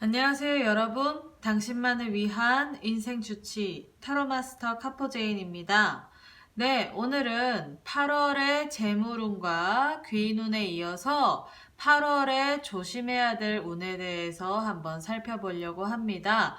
안녕하세요, 여러분. 당신만을 위한 인생 주치 타로마스터 카포제인입니다. 네, 오늘은 8월의 재물운과 귀인운에 이어서 8월에 조심해야 될 운에 대해서 한번 살펴보려고 합니다.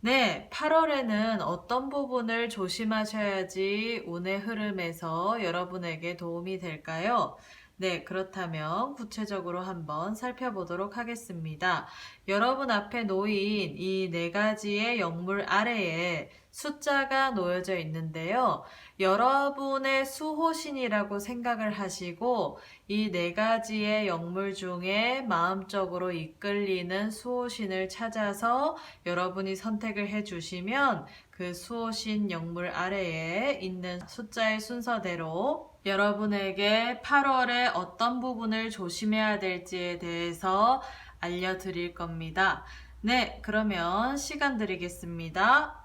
네, 8월에는 어떤 부분을 조심하셔야지 운의 흐름에서 여러분에게 도움이 될까요? 네, 그렇다면 구체적으로 한번 살펴보도록 하겠습니다. 여러분 앞에 놓인 이 네 가지의 영물 아래에 숫자가 놓여져 있는데요. 여러분의 수호신이라고 생각을 하시고 이 네 가지의 영물 중에 마음적으로 이끌리는 수호신을 찾아서 여러분이 선택을 해주시면 그 수호신 영물 아래에 있는 숫자의 순서대로 여러분에게 8월에 어떤 부분을 조심해야 될지에 대해서 알려드릴 겁니다. 네, 그러면 시간 드리겠습니다.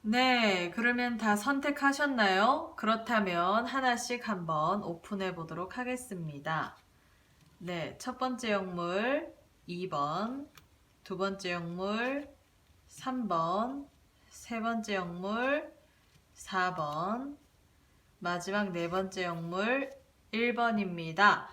네, 그러면 다 선택하셨나요? 그렇다면 하나씩 한번 오픈해 보도록 하겠습니다. 네, 첫 번째 영물 2번, 두 번째 영물 3번, 세 번째 영물 4번, 마지막 네 번째 영물 1번입니다.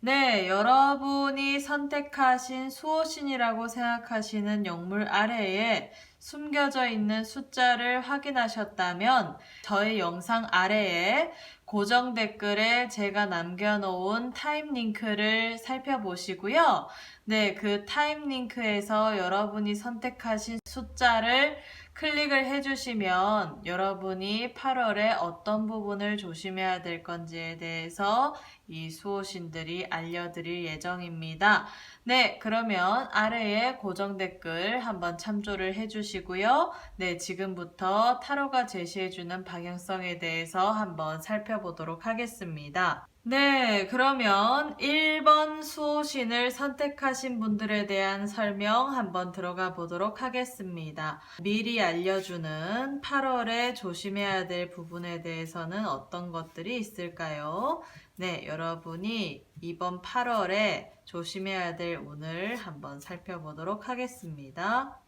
네, 여러분이 선택하신 수호신이라고 생각하시는 영물 아래에 숨겨져 있는 숫자를 확인하셨다면 저의 영상 아래에 고정 댓글에 제가 남겨놓은 타임 링크를 살펴보시고요. 네, 그 타임 링크에서 여러분이 선택하신 숫자를 클릭을 해주시면 여러분이 8월에 어떤 부분을 조심해야 될 건지에 대해서 이 수호신들이 알려드릴 예정입니다. 네, 그러면 아래에 고정 댓글 한번 참조를 해주시고요. 네, 지금부터 타로가 제시해주는 방향성에 대해서 한번 살펴보도록 하겠습니다. 네, 그러면 1번 수호신을 선택하신 분들에 대한 설명 한번 들어가 보도록 하겠습니다. 미리 알려주는 8월에 조심해야 될 부분에 대해서는 어떤 것들이 있을까요? 네, 여러분이 이번 8월에 조심해야 될 운을 한번 살펴보도록 하겠습니다.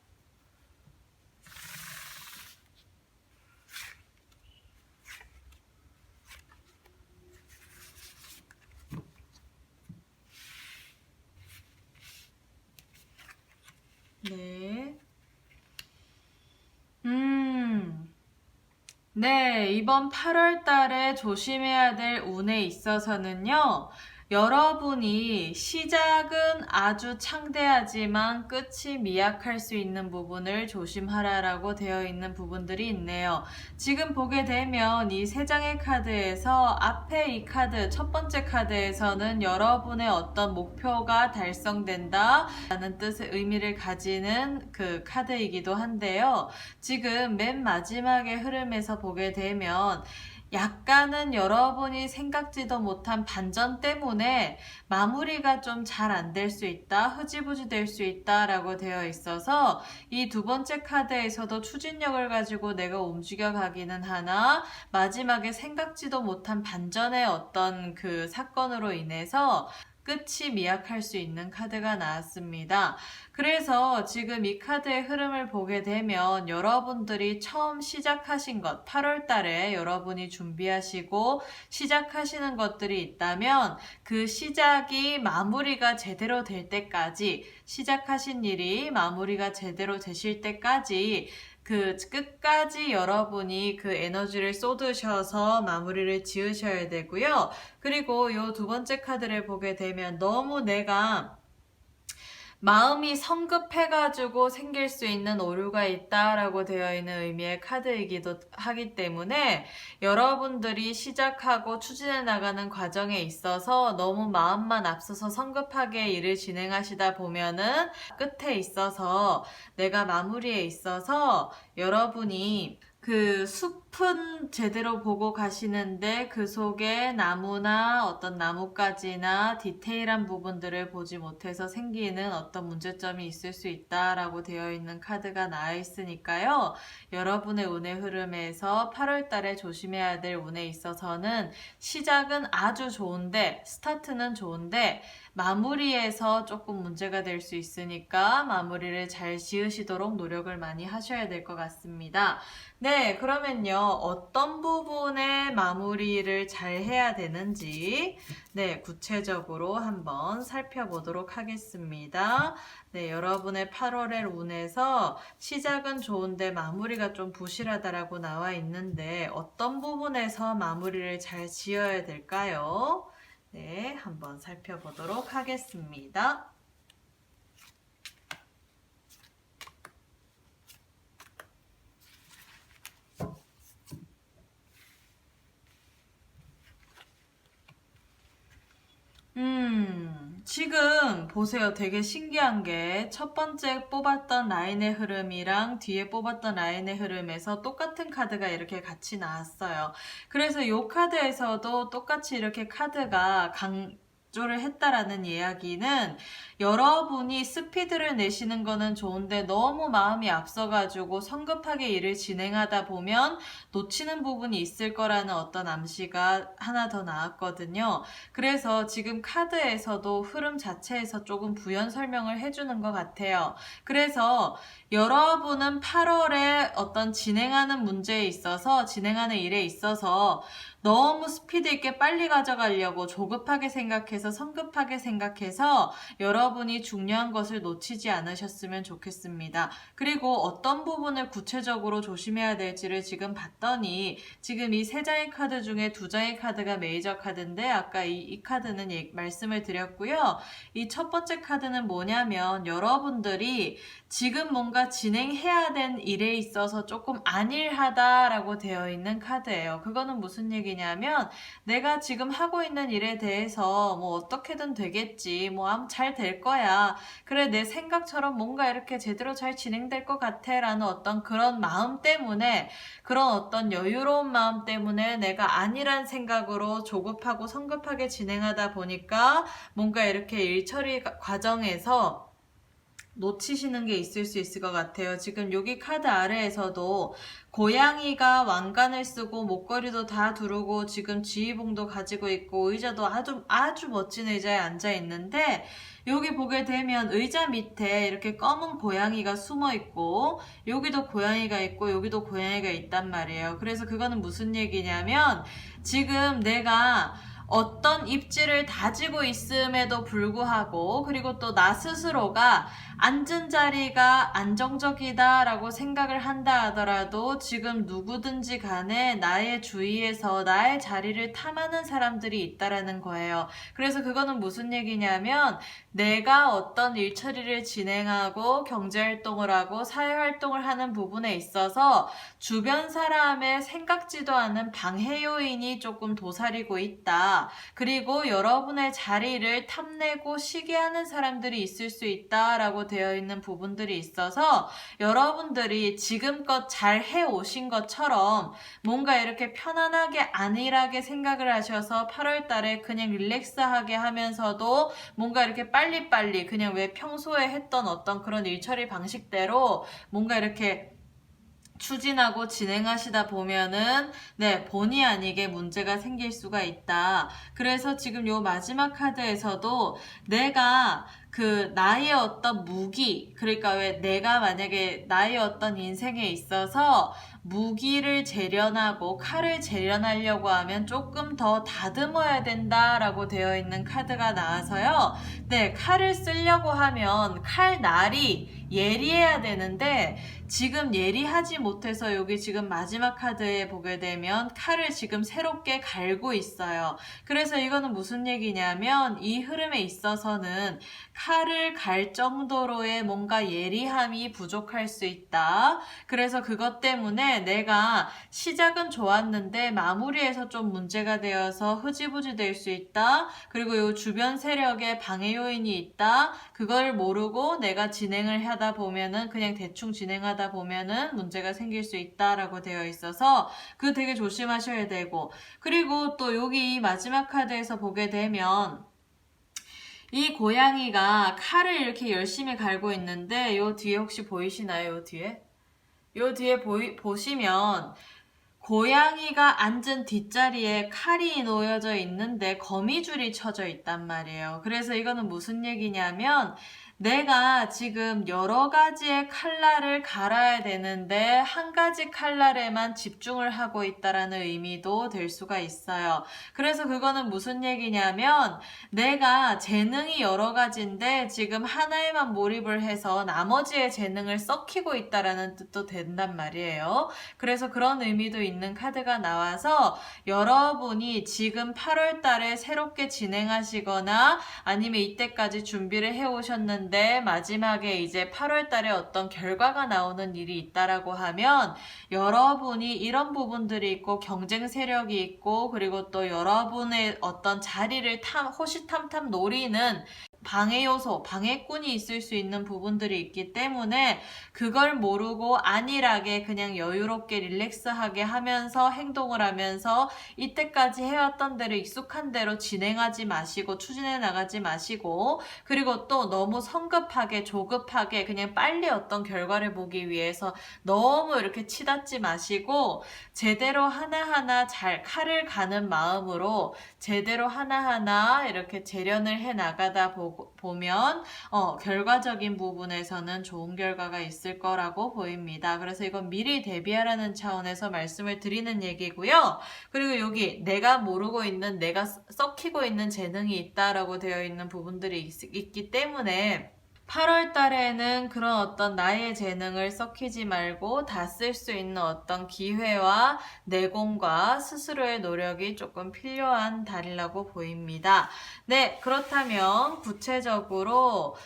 네. 네, 이번 8월 달에 조심해야 될 운에 있어서는요, 여러분이 시작은 아주 창대하지만 끝이 미약할 수 있는 부분을 조심하라라고 되어 있는 부분들이 있네요. 지금 보게 되면 이 세 장의 카드에서 앞에 이 카드, 첫 번째 카드에서는 여러분의 어떤 목표가 달성된다 라는 뜻의 의미를 가지는 그 카드이기도 한데요. 지금 맨 마지막의 흐름에서 보게 되면 약간은 여러분이 생각지도 못한 반전 때문에 마무리가 좀 잘 안 될 수 있다, 흐지부지 될 수 있다라고 되어 있어서 이 두 번째 카드에서도 추진력을 가지고 내가 움직여 가기는 하나 마지막에 생각지도 못한 반전의 어떤 그 사건으로 인해서 끝이 미약할 수 있는 카드가 나왔습니다. 그래서 지금 이 카드의 흐름을 보게 되면 여러분들이 처음 시작하신 것, 8월 달에 여러분이 준비하시고 시작하시는 것들이 있다면 그 시작이 마무리가 제대로 될 때까지, 시작하신 일이 마무리가 제대로 되실 때까지 그 끝까지 여러분이 그 에너지를 쏟으셔서 마무리를 지으셔야 되고요. 그리고 요 두 번째 카드를 보게 되면 너무 내가 마음이 성급해가지고 생길 수 있는 오류가 있다라고 되어 있는 의미의 카드이기도 하기 때문에 여러분들이 시작하고 추진해 나가는 과정에 있어서 너무 마음만 앞서서 성급하게 일을 진행하시다 보면은 끝에 있어서 내가 마무리에 있어서 여러분이 그 숲은 제대로 보고 가시는데 그 속에 나무나 어떤 나뭇가지나 디테일한 부분들을 보지 못해서 생기는 어떤 문제점이 있을 수 있다라고 되어 있는 카드가 나와 있으니까요. 여러분의 운의 흐름에서 8월 달에 조심해야 될 운에 있어서는 시작은 아주 좋은데, 스타트는 좋은데, 마무리에서 조금 문제가 될 수 있으니까 마무리를 잘 지으시도록 노력을 많이 하셔야 될 것 같습니다. 네, 그러면요, 어떤 부분에 마무리를 잘 해야 되는지, 네, 구체적으로 한번 살펴보도록 하겠습니다. 네, 여러분의 8월의 운에서 시작은 좋은데 마무리가 좀 부실하다라고 나와 있는데, 어떤 부분에서 마무리를 잘 지어야 될까요? 네, 한번 살펴보도록 하겠습니다. 지금 보세요. 되게 신기한 게 첫 번째 뽑았던 라인의 흐름이랑 뒤에 뽑았던 라인의 흐름에서 똑같은 카드가 이렇게 같이 나왔어요. 그래서 이 카드에서도 똑같이 이렇게 카드가 강조를 했다라는 이야기는 여러분이 스피드를 내시는 거는 좋은데 너무 마음이 앞서가지고 성급하게 일을 진행하다 보면 놓치는 부분이 있을 거라는 어떤 암시가 하나 더 나왔거든요. 그래서 지금 카드에서도 흐름 자체에서 조금 부연 설명을 해주는 것 같아요. 그래서 여러분은 8월에 어떤 진행하는 문제에 있어서, 진행하는 일에 있어서 너무 스피드 있게 빨리 가져가려고 조급하게 생각해서 성급하게 생각해서 여러분이 중요한 것을 놓치지 않으셨으면 좋겠습니다. 그리고 어떤 부분을 구체적으로 조심해야 될지를 지금 봤더니 지금 이 세 장의 카드 중에 두 장의 카드가 메이저 카드인데 아까 이 카드는 말씀을 드렸고요. 이 첫 번째 카드는 뭐냐면 여러분들이 지금 뭔가 진행해야 된 일에 있어서 조금 안일하다라고 되어 있는 카드예요. 그거는 무슨 얘기냐면 내가 지금 하고 있는 일에 대해서 뭐 어떻게든 되겠지, 뭐 잘 될 거야, 그래 내 생각처럼 뭔가 이렇게 제대로 잘 진행될 것 같아 라는 어떤 그런 마음 때문에, 그런 어떤 여유로운 마음 때문에 내가 아니란 생각으로 조급하고 성급하게 진행하다 보니까 뭔가 이렇게 일 처리 과정에서 놓치시는 게 있을 수 있을 것 같아요. 지금 여기 카드 아래에서도 고양이가 왕관을 쓰고 목걸이도 다 두르고 지금 지휘봉도 가지고 있고 의자도 아주 멋진 의자에 앉아 있는데, 여기 보게 되면 의자 밑에 이렇게 검은 고양이가 숨어 있고 여기도 고양이가 있고 여기도 고양이가 있단 말이에요. 그래서 그거는 무슨 얘기냐면 지금 내가 어떤 입지를 다지고 있음에도 불구하고, 그리고 또 나 스스로가 앉은 자리가 안정적이다 라고 생각을 한다 하더라도 지금 누구든지 간에 나의 주위에서 나의 자리를 탐하는 사람들이 있다라는 거예요. 그래서 그거는 무슨 얘기냐면 내가 어떤 일 처리를 진행하고 경제활동을 하고 사회활동을 하는 부분에 있어서 주변 사람의 생각지도 않은 방해 요인이 조금 도사리고 있다. 그리고 여러분의 자리를 탐내고 시기하는 사람들이 있을 수 있다라고 되어 있는 부분들이 있어서 여러분들이 지금껏 잘 해오신 것처럼 뭔가 이렇게 편안하게 안일하게 생각을 하셔서 8월 달에 그냥 릴렉스하게 하면서도 뭔가 이렇게 빨리빨리 그냥 왜 평소에 했던 어떤 그런 일처리 방식대로 뭔가 이렇게 추진하고 진행하시다 보면은 본의 아니게 문제가 생길 수가 있다. 그래서 지금 요 마지막 카드에서도 내가 그 나의 어떤 무기, 그러니까 왜 내가 만약에 나의 어떤 인생에 있어서 무기를 재련하고 칼을 재련하려고 하면 조금 더 다듬어야 된다라고 되어 있는 카드가 나와서요. 칼을 쓰려고 하면 칼날이 예리해야 되는데 지금 예리하지 못해서 여기 지금 마지막 카드에 보게 되면 칼을 지금 새롭게 갈고 있어요. 그래서 이거는 무슨 얘기냐면 이 흐름에 있어서는 칼을 갈 정도로의 뭔가 예리함이 부족할 수 있다. 그래서 그것 때문에 내가 시작은 좋았는데 마무리에서 좀 문제가 되어서 흐지부지 될 수 있다. 그리고 이 주변 세력에 방해 요인이 있다. 그걸 모르고 내가 진행을 하다 보면은 그냥 대충 진행하다 보면은 문제가 생길 수 있다라고 되어 있어서 그거 되게 조심하셔야 되고, 그리고 또 여기 마지막 카드에서 보게 되면 이 고양이가 칼을 이렇게 열심히 갈고 있는데 요 뒤에 혹시 보이시나요? 요 뒤에? 요 뒤에 보시면 고양이가 앉은 뒷자리에 칼이 놓여져 있는데 거미줄이 쳐져 있단 말이에요. 그래서 이거는 무슨 얘기냐면 내가 지금 여러 가지의 칼날을 갈아야 되는데 한 가지 칼날에만 집중을 하고 있다라는 의미도 될 수가 있어요. 그래서 그거는 무슨 얘기냐면 내가 재능이 여러 가지인데 지금 하나에만 몰입을 해서 나머지의 재능을 썩히고 있다라는 뜻도 된단 말이에요. 그래서 그런 의미도 있는 카드가 나와서 여러분이 지금 8월 달에 새롭게 진행하시거나 아니면 이때까지 준비를 해오셨는데 마지막에 이제 8월 달에 어떤 결과가 나오는 일이 있다라고 하면 여러분이 이런 부분들이 있고 경쟁 세력이 있고 그리고 또 여러분의 어떤 자리를 호시탐탐 노리는 방해 요소, 방해꾼이 있을 수 있는 부분들이 있기 때문에 그걸 모르고 안일하게 그냥 여유롭게 릴렉스하게 하면서 행동을 하면서 이때까지 해왔던 대로 익숙한 대로 진행하지 마시고 추진해 나가지 마시고, 그리고 또 너무 성급하게 조급하게 그냥 빨리 어떤 결과를 보기 위해서 너무 이렇게 치닫지 마시고 제대로 하나하나 잘 칼을 가는 마음으로 제대로 하나하나 이렇게 재련을 해 나가다 보면 결과적인 부분에서는 좋은 결과가 있을 거라고 보입니다. 그래서 이건 미리 대비하라는 차원에서 말씀을 드리는 얘기고요. 그리고 여기 내가 모르고 있는, 내가 썩히고 있는 재능이 있다라고 되어 있는 부분들이 있기 때문에 8월 달에는 그런 어떤 나의 재능을 썩히지 말고 다 쓸 수 있는 어떤 기회와 내공과 스스로의 노력이 조금 필요한 달이라고 보입니다. 네, 그렇다면 구체적으로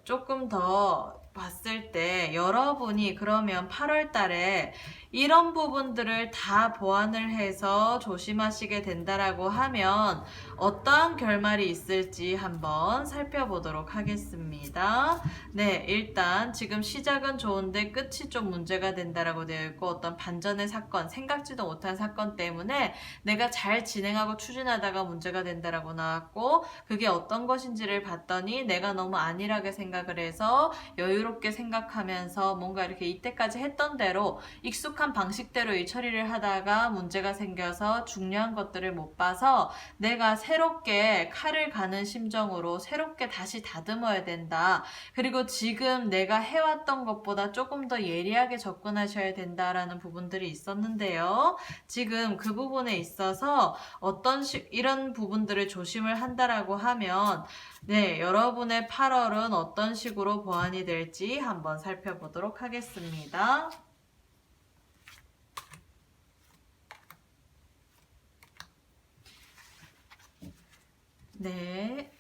조금 더 봤을 때 여러분이 그러면 8월 달에 이런 부분들을 다 보완을 해서 조심하시게 된다라고 하면 어떠한 결말이 있을지 한번 살펴보도록 하겠습니다. 네, 일단 지금 시작은 좋은데 끝이 좀 문제가 된다라고 되어 있고 어떤 반전의 사건, 생각지도 못한 사건 때문에 내가 잘 진행하고 추진하다가 문제가 된다라고 나왔고, 그게 어떤 것인지를 봤더니 내가 너무 안일하게 생각을 해서 여유롭게 생각하면서 뭔가 이렇게 이때까지 했던 대로 익숙한 방식대로 이 처리를 하다가 문제가 생겨서 중요한 것들을 못 봐서 내가 새롭게 칼을 가는 심정으로 새롭게 다시 다듬어야 된다. 그리고 지금 내가 해왔던 것보다 조금 더 예리하게 접근하셔야 된다라는 부분들이 있었는데요. 지금 그 부분에 있어서 이런 부분들을 조심을 한다라고 하면 여러분의 8월은 어떤 식으로 보완이 될지 한번 살펴보도록 하겠습니다. 네.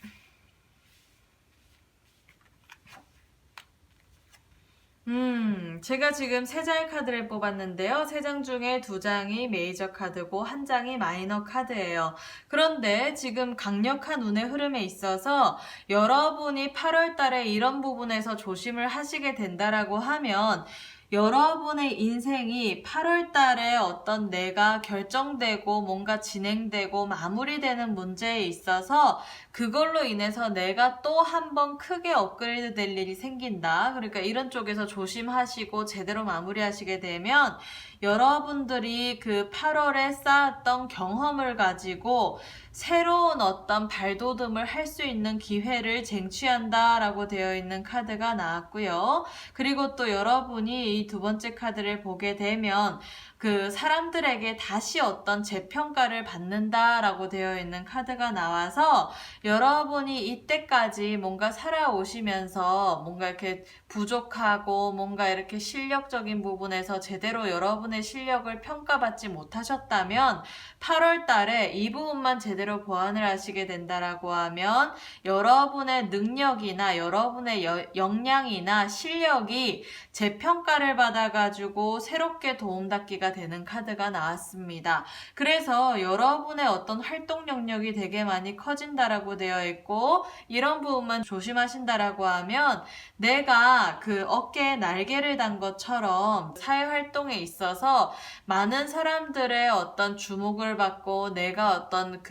제가 지금 3장의 카드를 뽑았는데요. 3장 중에 2장이 메이저 카드고 1장이 마이너 카드예요. 그런데 지금 강력한 운의 흐름에 있어서 여러분이 8월 달에 이런 부분에서 조심을 하시게 된다라고 하면 여러분의 인생이 8월 달에 어떤 내가 결정되고 뭔가 진행되고 마무리되는 문제에 있어서 그걸로 인해서 내가 또 한 번 크게 업그레이드 될 일이 생긴다. 그러니까 이런 쪽에서 조심하시고 제대로 마무리하시게 되면 여러분들이 그 8월에 쌓았던 경험을 가지고 새로운 어떤 발돋움을 할 수 있는 기회를 쟁취한다 라고 되어 있는 카드가 나왔고요. 그리고 또 여러분이 이 두 번째 카드를 보게 되면 그 사람들에게 다시 어떤 재평가를 받는다라고 되어 있는 카드가 나와서 여러분이 이때까지 뭔가 살아오시면서 뭔가 이렇게 부족하고 뭔가 이렇게 실력적인 부분에서 제대로 여러분의 실력을 평가받지 못하셨다면 8월 달에 이 부분만 제대로 보완을 하시게 된다라고 하면 여러분의 능력이나 여러분의 역량이나 실력이 재평가를 받아가지고 새롭게 도움닫기가 되는 카드가 나왔습니다. 그래서 여러분의 어떤 활동 영역이 되게 많이 커진다라고 되어 있고 이런 부분만 조심하신다라고 하면 내가 그 어깨에 날개를 단 것처럼 사회활동에 있어서 많은 사람들의 어떤 주목을 받고 내가 어떤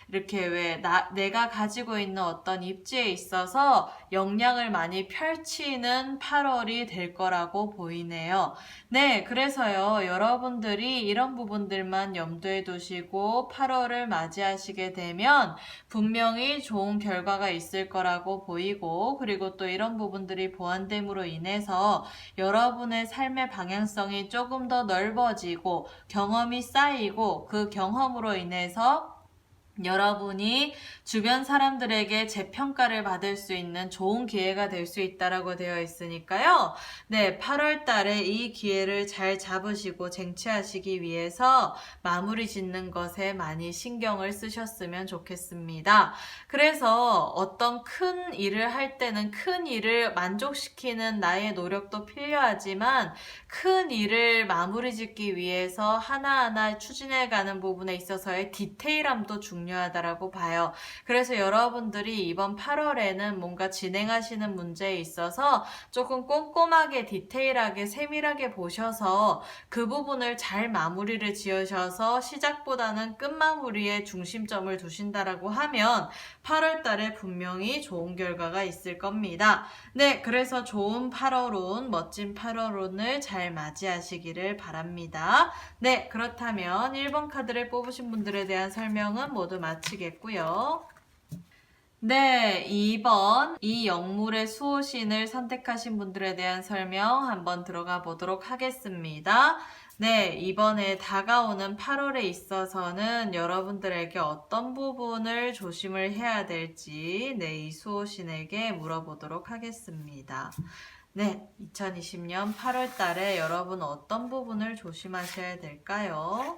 이렇게 내가 가지고 있는 어떤 입지에 있어서 역량을 많이 펼치는 8월이 될 거라고 보이네요. 네, 그래서요, 여러분들이 이런 부분들만 염두에 두시고 8월을 맞이하시게 되면 분명히 좋은 결과가 있을 거라고 보이고, 그리고 또 이런 부분들이 보완됨으로 인해서 여러분의 삶의 방향성이 조금 더 넓어지고 경험이 쌓이고 그 경험으로 인해서 여러분이 주변 사람들에게 재평가를 받을 수 있는 좋은 기회가 될 수 있다라고 되어 있으니까요. 네, 8월 달에 이 기회를 잘 잡으시고 쟁취하시기 위해서 마무리 짓는 것에 많이 신경을 쓰셨으면 좋겠습니다. 그래서 어떤 큰 일을 할 때는 큰 일을 만족시키는 나의 노력도 필요하지만 큰 일을 마무리 짓기 위해서 하나하나 추진해가는 부분에 있어서의 디테일함도 중요하다라고 봐요. 그래서 여러분들이 이번 8월에는 뭔가 진행하시는 문제에 있어서 조금 꼼꼼하게 디테일하게 세밀하게 보셔서 그 부분을 잘 마무리를 지으셔서 시작보다는 끝마무리에 중심점을 두신다라고 하면 8월 달에 분명히 좋은 결과가 있을 겁니다. 네, 그래서 좋은 8월운, 멋진 8월운을 잘 맞이하시기를 바랍니다. 네, 그렇다면 1번 카드를 뽑으신 분들에 대한 설명은 모두 마치겠고요. 네, 2번 이 영물의 수호신을 선택하신 분들에 대한 설명 한번 들어가 보도록 하겠습니다. 네, 이번에 다가오는 8월에 있어서는 여러분들에게 어떤 부분을 조심을 해야 될지 이 수호신에게 물어보도록 하겠습니다. 네, 2020년 8월 달에 여러분 어떤 부분을 조심하셔야 될까요?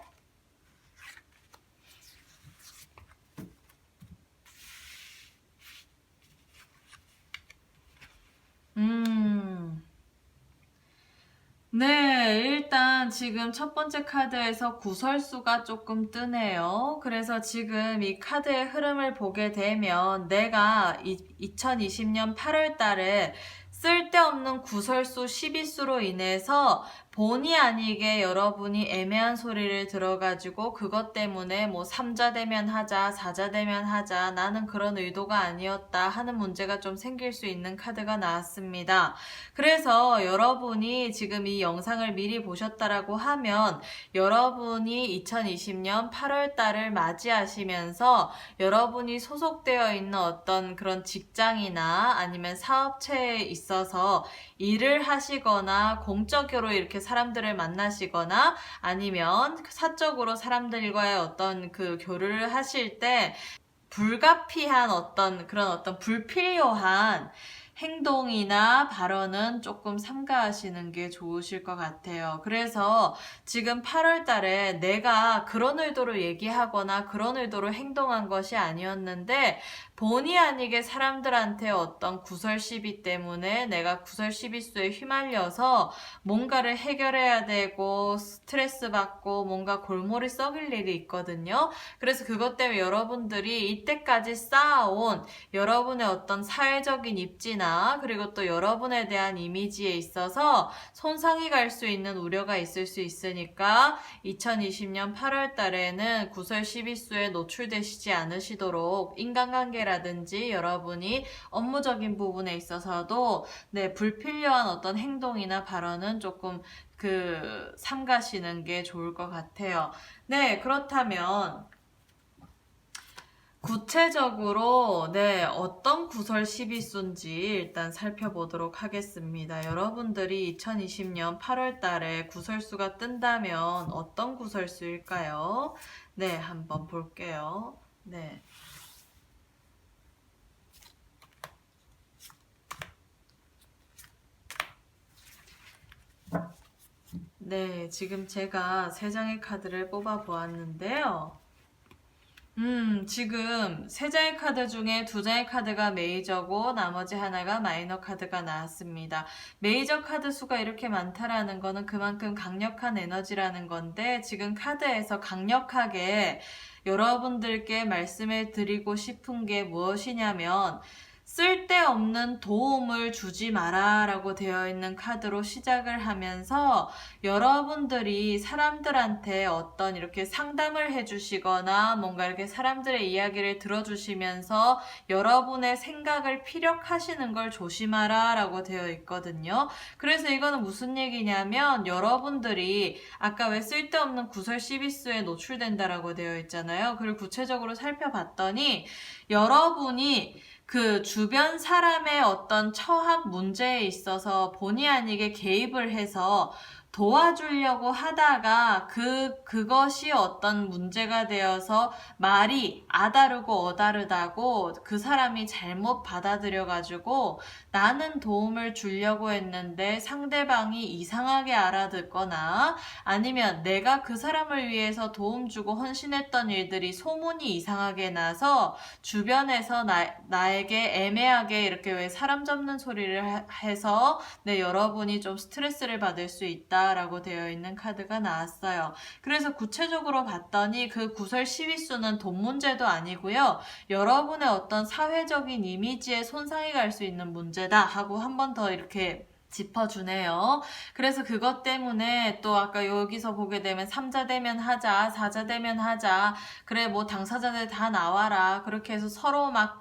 네, 일단 지금 첫 번째 카드에서 구설수가 조금 뜨네요. 그래서 지금 이 카드의 흐름을 보게 되면 내가 2020년 8월 달에 쓸데없는 구설수 12수로 인해서 본의 아니게 여러분이 애매한 소리를 들어가지고 그것 때문에 뭐 3자 대면 하자, 4자 대면 하자, 나는 그런 의도가 아니었다 하는 문제가 좀 생길 수 있는 카드가 나왔습니다. 그래서 여러분이 지금 이 영상을 미리 보셨다라고 하면 여러분이 2020년 8월 달을 맞이하시면서 여러분이 소속되어 있는 어떤 그런 직장이나 아니면 사업체에 있어서 일을 하시거나 공적으로 이렇게 사람들을 만나시거나 아니면 사적으로 사람들과의 어떤 그 교류를 하실 때 불가피한 그런 어떤 불필요한 행동이나 발언은 조금 삼가하시는 게 좋으실 것 같아요. 그래서 지금 8월 달에 내가 그런 의도로 얘기하거나 그런 의도로 행동한 것이 아니었는데 본의 아니게 사람들한테 어떤 구설 시비 때문에 내가 구설 시비수에 휘말려서 뭔가를 해결해야 되고 스트레스 받고 뭔가 골머리 썩일 일이 있거든요. 그래서 그것 때문에 여러분들이 이때까지 쌓아온 여러분의 어떤 사회적인 입지나 그리고 또 여러분에 대한 이미지에 있어서 손상이 갈 수 있는 우려가 있을 수 있으니까 2020년 8월 달에는 구설 시비수에 노출되시지 않으시도록 인간관계라든지 여러분이 업무적인 부분에 있어서도 불필요한 어떤 행동이나 발언은 조금 삼가시는 게 좋을 것 같아요. 네, 그렇다면 구체적으로 네, 어떤 구설 12수인지 일단 살펴보도록 하겠습니다. 여러분들이 2020년 8월 달에 구설수가 뜬다면 어떤 구설수일까요? 네, 한번 볼게요. 네. 네, 지금 제가 3장의 카드를 뽑아 보았는데요. 지금 3장의 카드 중에 2장의 카드가 메이저고 나머지 하나가 마이너 카드가 나왔습니다. 메이저 카드 수가 이렇게 많다라는 거는 그만큼 강력한 에너지라는 건데 지금 카드에서 강력하게 여러분들께 말씀해 드리고 싶은 게 무엇이냐면 쓸데없는 도움을 주지 마라 라고 되어 있는 카드로 시작을 하면서 여러분들이 사람들한테 어떤 이렇게 상담을 해주시거나 뭔가 이렇게 사람들의 이야기를 들어주시면서 여러분의 생각을 피력하시는 걸 조심하라 라고 되어 있거든요. 그래서 이거는 무슨 얘기냐면 여러분들이 아까 왜 쓸데없는 구설 시비수에 노출된다라고 되어 있잖아요. 그걸 구체적으로 살펴봤더니 여러분이 그 주변 사람의 어떤 처한 문제에 있어서 본의 아니게 개입을 해서 도와주려고 하다가 그것이 어떤 문제가 되어서 말이 아다르고 어다르다고 그 사람이 잘못 받아들여가지고 나는 도움을 주려고 했는데 상대방이 이상하게 알아듣거나 아니면 내가 그 사람을 위해서 도움 주고 헌신했던 일들이 소문이 이상하게 나서 주변에서 나에게 애매하게 이렇게 왜 사람 접는 소리를 해서 네, 여러분이 좀 스트레스를 받을 수 있다라고 되어 있는 카드가 나왔어요. 그래서 구체적으로 봤더니 그 구설 시위수는 돈 문제도 아니고요. 여러분의 어떤 사회적인 이미지에 손상이 갈 수 있는 문제다 하고 한 번 더 이렇게 짚어주네요. 그래서 그것 때문에 또 아까 여기서 보게 되면 3자 대면 하자, 4자 대면 하자, 그래 뭐 당사자들 다 나와라. 그렇게 해서 서로 막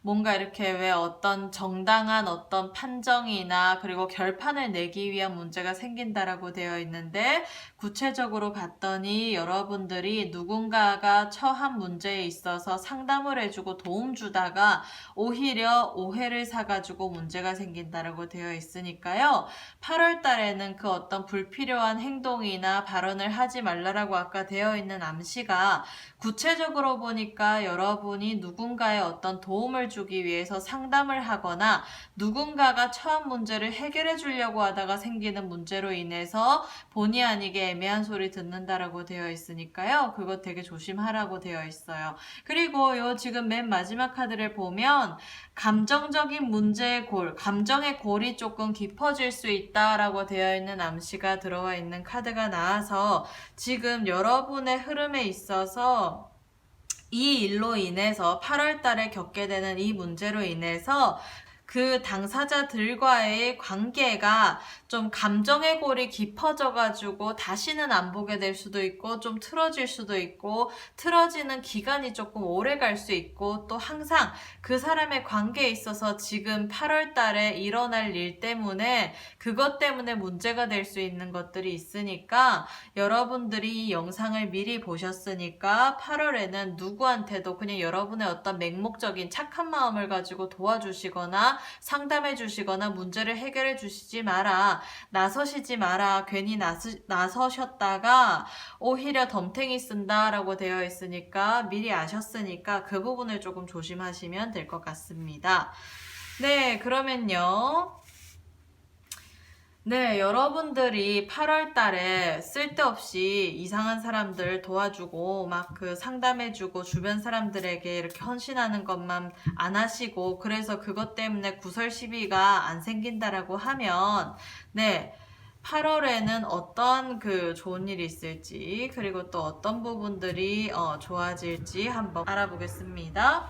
뭔가 이렇게 왜 어떤 정당한 어떤 판정이나 그리고 결판을 내기 위한 문제가 생긴다라고 되어 있는데 구체적으로 봤더니 여러분들이 누군가가 처한 문제에 있어서 상담을 해주고 도움 주다가 오히려 오해를 사가지고 문제가 생긴다라고 되어 있으니까요. 8월 달에는 그 어떤 불필요한 행동이나 발언을 하지 말라라고 아까 되어 있는 암시가 구체적으로 보니까 여러분이 누군가의 어떤 도움을 주기 위해서 상담을 하거나 누군가가 처한 문제를 해결해 주려고 하다가 생기는 문제로 인해서 본의 아니게 애매한 소리 듣는다라고 되어 있으니까요. 그거 되게 조심하라고 되어 있어요. 그리고 요 지금 맨 마지막 카드를 보면 감정적인 문제의 골, 감정의 골이 조금 깊어질 수 있다라고 되어 있는 암시가 들어와 있는 카드가 나와서 지금 여러분의 흐름에 있어서 이 일로 인해서 8월 달에 겪게 되는 이 문제로 인해서 그 당사자들과의 관계가 좀 감정의 골이 깊어져가지고 다시는 안 보게 될 수도 있고 좀 틀어질 수도 있고 틀어지는 기간이 조금 오래 갈 수 있고 또 항상 그 사람의 관계에 있어서 지금 8월 달에 일어날 일 때문에 그것 때문에 문제가 될 수 있는 것들이 있으니까 여러분들이 이 영상을 미리 보셨으니까 8월에는 누구한테도 그냥 여러분의 어떤 맹목적인 착한 마음을 가지고 도와주시거나 상담해 주시거나 문제를 해결해 주시지 마라. 나서시지 마라. 괜히 나서셨다가 오히려 덤탱이 쓴다라고 되어 있으니까 미리 아셨으니까 그 부분을 조금 조심하시면 될 것 같습니다. 네, 그러면요. 네, 여러분들이 8월 달에 쓸데없이 이상한 사람들 도와주고 막 상담해주고 주변 사람들에게 이렇게 헌신하는 것만 안 하시고 그래서 그것 때문에 구설 시비가 안 생긴다라고 하면 네, 8월에는 어떤 좋은 일이 있을지 그리고 또 어떤 부분들이 좋아질지 한번 알아보겠습니다.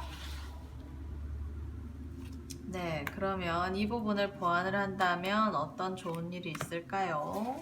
네, 그러면 이 부분을 보완을 한다면 어떤 좋은 일이 있을까요?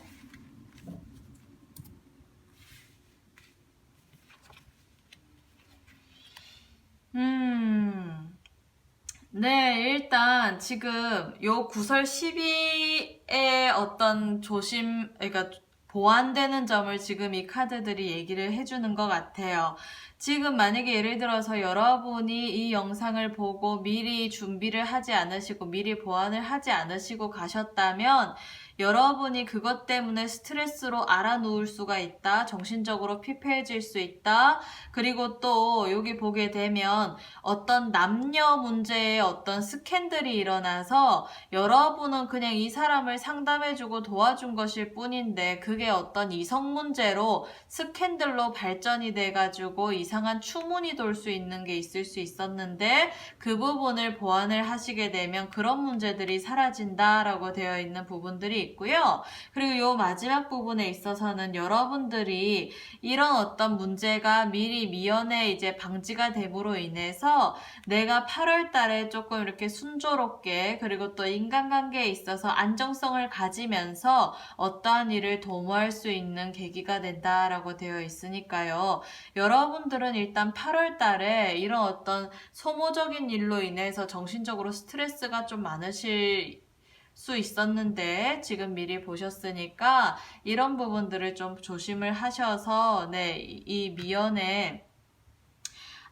네, 일단 지금 요 구설 12의 어떤 그러니까 보완되는 점을 지금 이 카드들이 얘기를 해주는 것 같아요. 지금 만약에 예를 들어서 여러분이 이 영상을 보고 미리 준비를 하지 않으시고 미리 보완을 하지 않으시고 가셨다면 여러분이 그것 때문에 스트레스로 알아놓을 수가 있다. 정신적으로 피폐해질 수 있다. 그리고 또 여기 보게 되면 어떤 남녀 문제에 어떤 스캔들이 일어나서 여러분은 그냥 이 사람을 상담해주고 도와준 것일 뿐인데 그게 어떤 이성 문제로 스캔들로 발전이 돼가지고 이상한 추문이 돌 수 있는 게 있을 수 있었는데 그 부분을 보완을 하시게 되면 그런 문제들이 사라진다라고 되어 있는 부분들이 있고요. 그리고 요 마지막 부분에 있어서는 여러분들이 이런 어떤 문제가 미리 미연에 이제 방지가 됨으로 인해서 내가 8월 달에 조금 이렇게 순조롭게 그리고 또 인간관계에 있어서 안정성을 가지면서 어떠한 일을 도모할 수 있는 계기가 된다라고 되어 있으니까요. 여러분들은 일단 8월 달에 이런 어떤 소모적인 일로 인해서 정신적으로 스트레스가 좀 많으실 수 있었는데 지금 미리 보셨으니까 이런 부분들을 좀 조심을 하셔서 이 미연에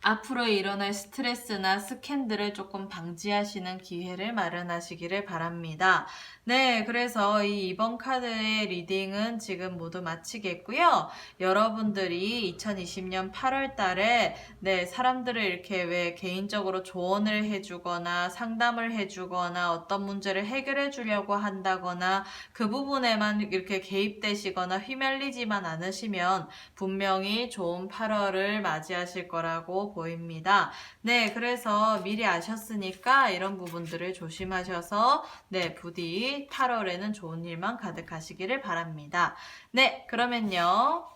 앞으로 일어날 스트레스나 스캔들을 조금 방지하시는 기회를 마련하시기를 바랍니다. 네, 그래서 이번 카드의 리딩은 지금 모두 마치겠고요. 여러분들이 2020년 8월 달에 사람들을 이렇게 왜 개인적으로 조언을 해주거나 상담을 해주거나 어떤 문제를 해결해 주려고 한다거나 그 부분에만 이렇게 개입되시거나 휘말리지만 않으시면 분명히 좋은 8월을 맞이하실 거라고 보입니다. 네, 그래서 미리 아셨으니까 이런 부분들을 조심하셔서 부디 8월에는 좋은 일만 가득하시기를 바랍니다. 네, 그러면요.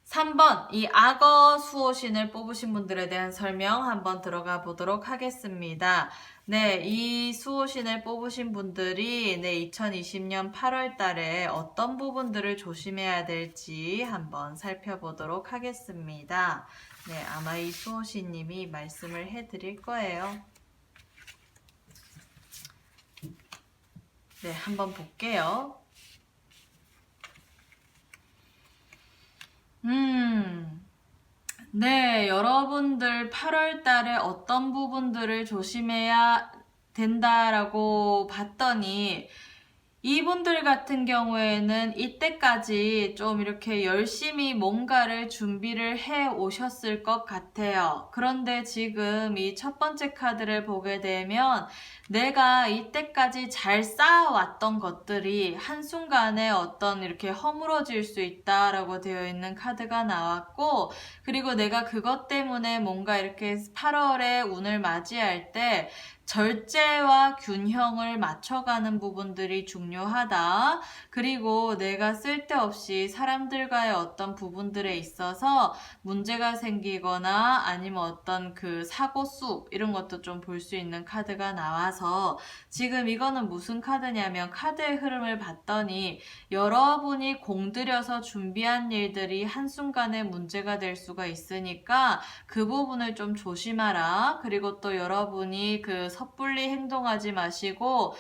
3번 이 악어 수호신을 뽑으신 분들에 대한 설명 한번 들어가 보도록 하겠습니다. 네, 이 수호신을 뽑으신 분들이 2020년 8월 달에 어떤 부분들을 조심해야 될지 한번 살펴보도록 하겠습니다. 네, 아마 이 수호신님이 말씀을 해드릴 거예요. 네, 한번 볼게요. 네, 여러분들 8월 달에 어떤 부분들을 조심해야 된다라고 봤더니 이분들 같은 경우에는 이때까지 좀 이렇게 열심히 뭔가를 준비를 해 오셨을 것 같아요. 그런데 지금 이 첫 번째 카드를 보게 되면 내가 이때까지 잘 쌓아왔던 것들이 한순간에 어떤 이렇게 허물어질 수 있다라고 되어 있는 카드가 나왔고, 그리고 내가 그것 때문에 뭔가 이렇게 8월에 운을 맞이할 때 절제와 균형을 맞춰가는 부분들이 중요하다. 그리고 내가 쓸데없이 사람들과의 어떤 부분들에 있어서 문제가 생기거나 아니면 어떤 그 사고수 이런 것도 좀 볼 수 있는 카드가 나와서 지금 이거는 무슨 카드냐면 카드의 흐름을 봤더니 여러분이 공들여서 준비한 일들이 한순간에 문제가 될 수가 있으니까 그 부분을 좀 조심하라. 그리고 또 여러분이 그 섣불리 행동하지 마시고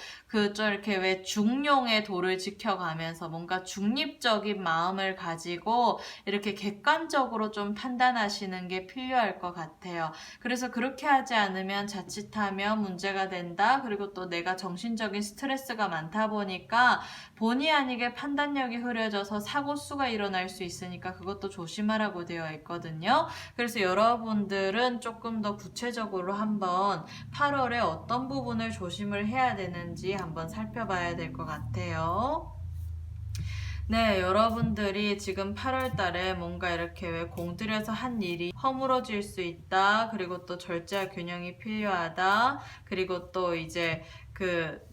좀 이렇게 왜 중용의 도를 지켜가면서 뭔가 중립적인 마음을 가지고 이렇게 객관적으로 좀 판단하시는 게 필요할 것 같아요. 그래서 그렇게 하지 않으면 자칫하면 문제가 된다. 그리고 또 내가 정신적인 스트레스가 많다 보니까 본의 아니게 판단력이 흐려져서 사고수가 일어날 수 있으니까 그것도 조심하라고 되어 있거든요. 그래서 여러분들은 조금 더 구체적으로 한번 8월에 어떤 부분을 조심을 해야 되는지 한번 살펴봐야 될 것 같아요. 네, 여러분들이 지금 8월 달에 뭔가 이렇게 왜 공들여서 한 일이 허물어질 수 있다. 그리고 또 절제와 균형이 필요하다. 그리고 또 이제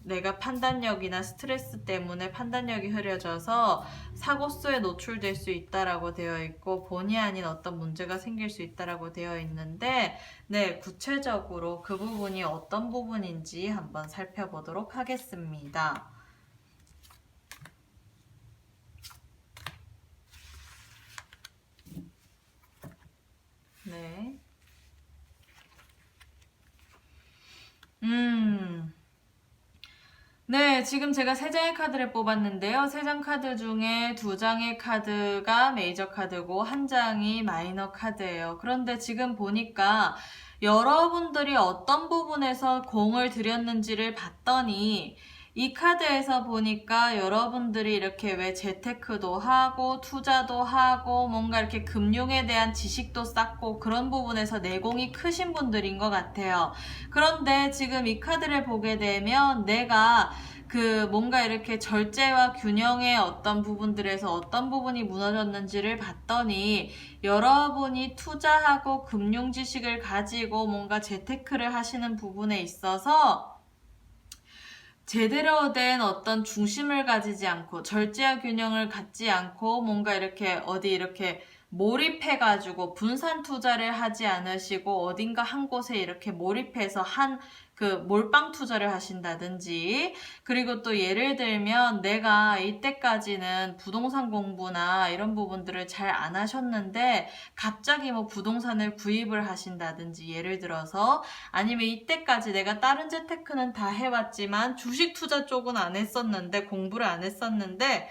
내가 판단력이나 스트레스 때문에 판단력이 흐려져서 사고수에 노출될 수 있다라고 되어 있고 본의 아닌 어떤 문제가 생길 수 있다라고 되어 있는데 구체적으로 그 부분이 어떤 부분인지 한번 살펴보도록 하겠습니다. 네. 네, 지금 제가 3장의 카드를 뽑았는데요. 3장 카드 중에 2장의 카드가 메이저 카드고 1장이 마이너 카드예요. 그런데 지금 보니까 여러분들이 어떤 부분에서 공을 들였는지를 봤더니 이 카드에서 보니까 여러분들이 이렇게 왜 재테크도 하고 투자도 하고 뭔가 이렇게 금융에 대한 지식도 쌓고 그런 부분에서 내공이 크신 분들인 것 같아요. 그런데 지금 이 카드를 보게 되면 내가 뭔가 이렇게 절제와 균형의 어떤 부분들에서 어떤 부분이 무너졌는지를 봤더니 여러분이 투자하고 금융 지식을 가지고 뭔가 재테크를 하시는 부분에 있어서 제대로 된 어떤 중심을 가지지 않고 절제와 균형을 갖지 않고 뭔가 이렇게 어디 이렇게 몰입해가지고 분산 투자를 하지 않으시고 어딘가 한 곳에 이렇게 몰입해서 몰빵 투자를 하신다든지, 그리고 또 예를 들면 내가 이때까지는 부동산 공부나 이런 부분들을 잘 안 하셨는데 갑자기 뭐 부동산을 구입을 하신다든지, 예를 들어서 아니면 이때까지 내가 다른 재테크는 다 해왔지만 주식 투자 쪽은 안 했었는데 공부를 안 했었는데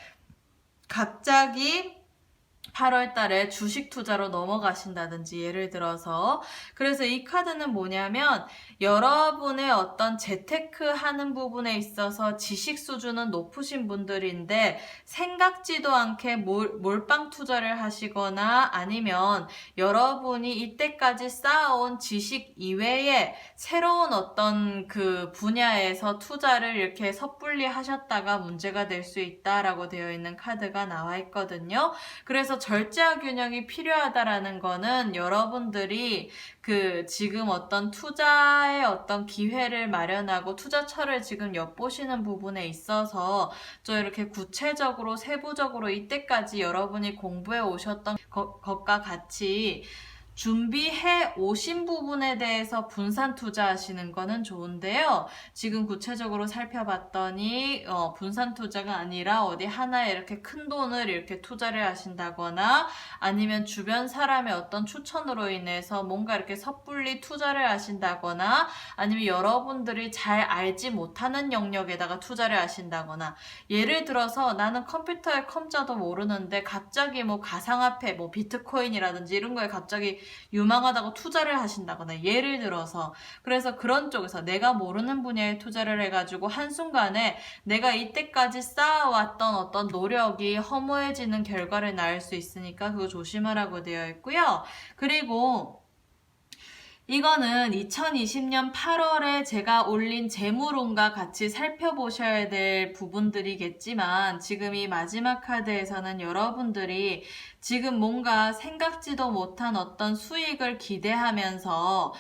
갑자기 8월 달에 주식 투자로 넘어가신다든지, 예를 들어서. 그래서 이 카드는 뭐냐면 여러분의 어떤 재테크 하는 부분에 있어서 지식 수준은 높으신 분들인데 생각지도 않게 몰빵 투자를 하시거나 아니면 여러분이 이때까지 쌓아온 지식 이외에 새로운 어떤 분야에서 투자를 이렇게 섣불리 하셨다가 문제가 될 수 있다라고 되어 있는 카드가 나와 있거든요. 그래서 절제와 균형이 필요하다라는 거는 여러분들이 지금 어떤 투자의 어떤 기회를 마련하고 투자처를 지금 엿보시는 부분에 있어서 좀 이렇게 구체적으로 세부적으로 이때까지 여러분이 공부해 오셨던 것과 같이 준비해 오신 부분에 대해서 분산 투자하시는 거는 좋은데요. 지금 구체적으로 살펴봤더니 분산 투자가 아니라 어디 하나에 이렇게 큰 돈을 이렇게 투자를 하신다거나 아니면 주변 사람의 어떤 추천으로 인해서 뭔가 이렇게 섣불리 투자를 하신다거나 아니면 여러분들이 잘 알지 못하는 영역에다가 투자를 하신다거나, 예를 들어서 나는 컴퓨터의 컴자도 모르는데 갑자기 뭐 가상화폐, 뭐 비트코인이라든지 이런 거에 갑자기 유망하다고 투자를 하신다거나, 예를 들어서. 그래서 그런 쪽에서 내가 모르는 분야에 투자를 해가지고 한순간에 내가 이때까지 쌓아왔던 어떤 노력이 허무해지는 결과를 낳을 수 있으니까 그거 조심하라고 되어 있고요. 그리고 이거는 2020년 8월에 제가 올린 재물운과 같이 살펴보셔야 될 부분들이겠지만, 지금 이 마지막 카드에서는 여러분들이 지금 뭔가 생각지도 못한 어떤 수익을 기대하면서